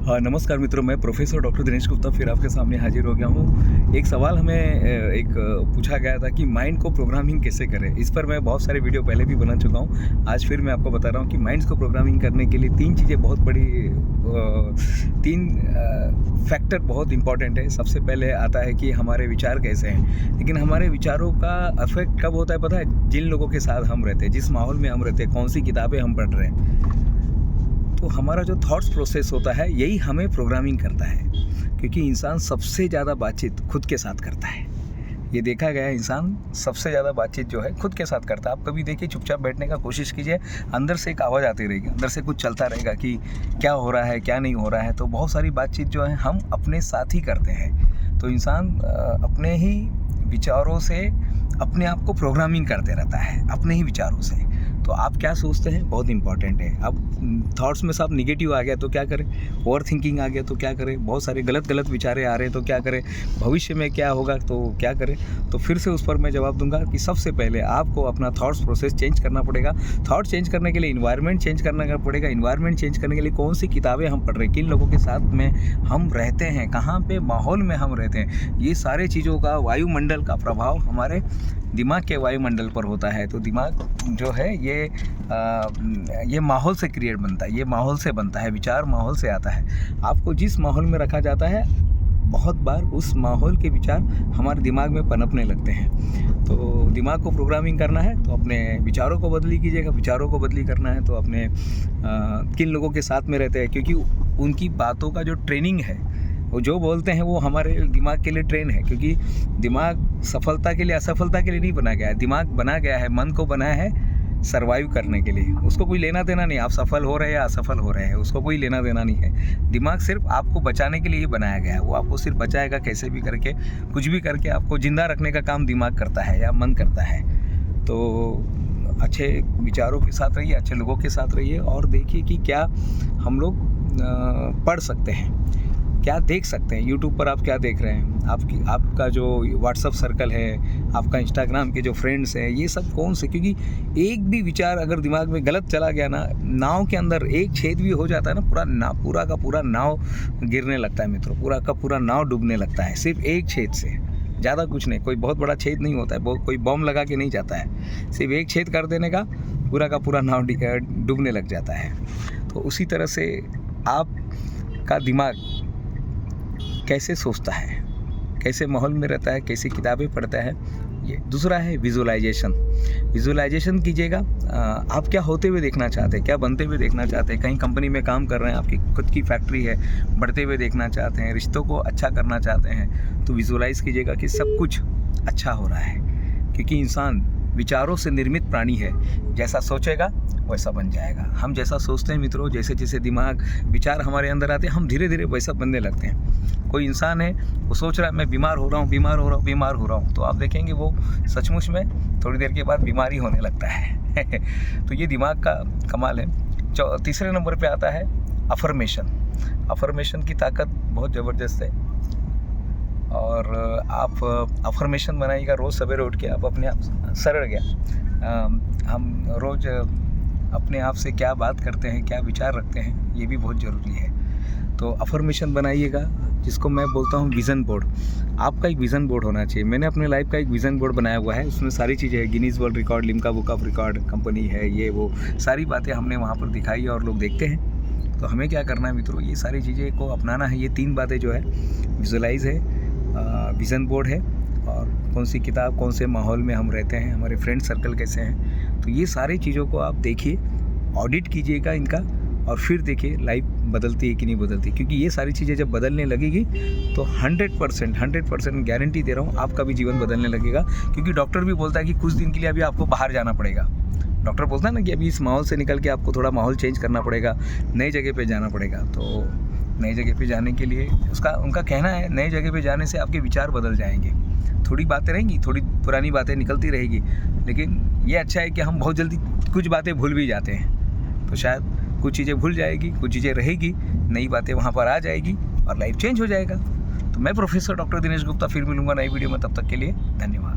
हाँ, नमस्कार मित्रों, मैं प्रोफेसर डॉक्टर दिनेश गुप्ता फिर आपके सामने हाजिर हो गया हूँ। एक सवाल हमें पूछा गया था कि माइंड को प्रोग्रामिंग कैसे करें। इस पर मैं बहुत सारे वीडियो पहले भी बना चुका हूँ। आज फिर मैं आपको बता रहा हूँ कि माइंड्स को प्रोग्रामिंग करने के लिए तीन चीज़ें बहुत बड़ी तीन फैक्टर बहुत इंपॉर्टेंट है। सबसे पहले आता है कि हमारे विचार कैसे हैं, लेकिन हमारे विचारों का इफेक्ट कब होता है पता है? जिन लोगों के साथ हम रहते हैं, जिस माहौल में हम रहते हैं, कौन सी किताबें हम पढ़ रहे हैं। तो हमारा जो थॉट्स प्रोसेस होता है यही हमें प्रोग्रामिंग करता है, क्योंकि इंसान सबसे ज़्यादा बातचीत खुद के साथ करता है। ये देखा गया है, इंसान सबसे ज़्यादा बातचीत जो है खुद के साथ करता है। आप कभी देखिए, चुपचाप बैठने का कोशिश कीजिए, अंदर से एक आवाज़ आती रहेगी, अंदर से कुछ चलता रहेगा कि क्या हो रहा है क्या नहीं हो रहा है। तो बहुत सारी बातचीत जो है हम अपने साथ ही करते हैं। तो इंसान अपने ही विचारों से अपने आप को प्रोग्रामिंग करते रहता है, अपने ही विचारों से। तो आप क्या सोचते हैं बहुत इंपॉर्टेंट है। अब थॉट्स में सब निगेटिव आ गया तो क्या करें, ओवर थिंकिंग आ गया तो क्या करें, बहुत सारे गलत विचारे आ रहे हैं तो क्या करें, भविष्य में क्या होगा तो क्या करें। तो फिर से उस पर मैं जवाब दूंगा कि सबसे पहले आपको अपना थॉट्स प्रोसेस चेंज करना पड़ेगा। थॉट चेंज करने के लिए इन्वायरमेंट चेंज करना पड़ेगा। इन्वायरमेंट चेंज करने के लिए कौन सी किताबें हम पढ़ रहे हैं, किन लोगों के साथ में हम रहते हैं, कहाँ पे माहौल में हम रहते हैं, ये सारे चीज़ों का वायुमंडल का प्रभाव हमारे दिमाग के वायुमंडल पर होता है। तो दिमाग जो है ये माहौल से क्रिएट बनता है, ये माहौल से बनता है, विचार माहौल से आता है। आपको जिस माहौल में रखा जाता है, बहुत बार उस माहौल के विचार हमारे दिमाग में पनपने लगते हैं। तो दिमाग को प्रोग्रामिंग करना है तो अपने विचारों को बदली कीजिएगा। विचारों को बदली करना है तो अपने किन लोगों के साथ में रहते हैं, क्योंकि उनकी बातों का जो ट्रेनिंग है, वो जो बोलते हैं वो हमारे दिमाग के लिए ट्रेन है। क्योंकि दिमाग सफलता के लिए असफलता के लिए नहीं बना गया है, दिमाग बना गया है, मन को बनाया है सर्वाइव करने के लिए। उसको कोई लेना देना नहीं, आप सफल हो रहे हैं या असफल हो रहे हैं, उसको कोई लेना देना नहीं है। दिमाग सिर्फ आपको बचाने के लिए ही बनाया गया है। वो आपको सिर्फ बचाएगा, कैसे भी करके, कुछ भी करके आपको जिंदा रखने का काम दिमाग करता है या मन करता है। तो अच्छे विचारों के साथ रहिए, अच्छे लोगों के साथ रहिए और देखिए कि क्या हम लोग पढ़ सकते हैं, क्या देख सकते हैं। यूट्यूब पर आप क्या देख रहे हैं, आपका जो व्हाट्सअप सर्कल है, आपका इंस्टाग्राम के जो फ्रेंड्स हैं, ये सब कौन से। क्योंकि एक भी विचार अगर दिमाग में गलत चला गया ना, नाव के अंदर एक छेद भी हो जाता है ना, पूरा का पूरा नाव गिरने लगता है मित्रों, पूरा का पूरा नाव डूबने लगता है, सिर्फ एक छेद से। ज़्यादा कुछ नहीं, कोई बहुत बड़ा छेद नहीं होता है, कोई बम लगा के नहीं जाता है, सिर्फ एक छेद कर देने का पूरा का पूरा नाव डूबने लग जाता है। तो उसी तरह से आपका दिमाग कैसे सोचता है, कैसे माहौल में रहता है, कैसी किताबें पढ़ता है, ये। दूसरा है विजुअलाइजेशन। विजुअलाइजेशन कीजिएगा। आप क्या होते हुए देखना चाहते हैं, क्या बनते हुए देखना चाहते हैं। कहीं कंपनी में काम कर रहे हैं, आपकी खुद की फैक्ट्री है, बढ़ते हुए देखना चाहते हैं, रिश्तों को अच्छा करना चाहते हैं, तो विजुअलाइज कीजिएगा कि सब कुछ अच्छा हो रहा है। क्योंकि इंसान विचारों से निर्मित प्राणी है, जैसा सोचेगा वैसा बन जाएगा। हम जैसा सोचते हैं मित्रों, जैसे जैसे दिमाग विचार हमारे अंदर आते हैं, हम धीरे धीरे वैसा बनने लगते हैं। कोई इंसान है, वो सोच रहा है मैं बीमार हो रहा हूँ, तो आप देखेंगे वो सचमुच में थोड़ी देर के बाद बीमारी होने लगता है। तो ये दिमाग का कमाल है। तीसरे नंबर पे आता है अफर्मेशन। अफर्मेशन की ताकत बहुत ज़बरदस्त है। और आप अफर्मेशन बनाइएगा रोज़ सवेरे उठ के। आप अपने आप सरल गया, हम रोज़ अपने आप से क्या बात करते हैं, क्या विचार रखते हैं, ये भी बहुत ज़रूरी है। तो अफर्मेशन बनाइएगा, जिसको मैं बोलता हूँ विज़न बोर्ड। आपका एक विज़न बोर्ड होना चाहिए। मैंने अपने लाइफ का एक विज़न बोर्ड बनाया हुआ है, उसमें सारी चीज़ें हैं, Guinness world record, Limca book of record company है, ये वो सारी बातें हमने वहाँ पर दिखाई है और लोग देखते हैं। तो हमें क्या करना है मित्रों, ये सारी चीज़ें को अपनाना है। ये तीन बातें जो है, विजुअलाइज है, विज़न बोर्ड है, और कौन सी किताब, कौन से माहौल में हम रहते हैं, हमारे फ्रेंड सर्कल कैसे हैं। तो ये सारी चीज़ों को आप देखिए, ऑडिट कीजिएगा इनका, और फिर देखिए लाइफ बदलती है कि नहीं बदलती। क्योंकि ये सारी चीज़ें जब बदलने लगेगी तो 100% गारंटी दे रहा हूँ, आपका भी जीवन बदलने लगेगा। क्योंकि डॉक्टर भी बोलता है कि कुछ दिन के लिए अभी आपको बाहर जाना पड़ेगा। डॉक्टर बोलता है ना कि अभी इस माहौल से निकल के आपको थोड़ा माहौल चेंज करना पड़ेगा, नई जगह पे जाना पड़ेगा। तो नई जगह पे जाने के लिए उनका कहना है, नई जगह पे जाने से आपके विचार बदल जाएंगे। थोड़ी बातें रहेंगी, थोड़ी पुरानी बातें निकलती रहेगी, लेकिन ये अच्छा है कि हम बहुत जल्दी कुछ बातें भूल भी जाते हैं। तो शायद कुछ चीज़ें भूल जाएगी, कुछ चीज़ें रहेगी, नई बातें वहाँ पर आ जाएगी और लाइफ चेंज हो जाएगा। तो मैं प्रोफेसर डॉक्टर दिनेश गुप्ता फिर मिलूँगा नई वीडियो में, तब तक के लिए धन्यवाद।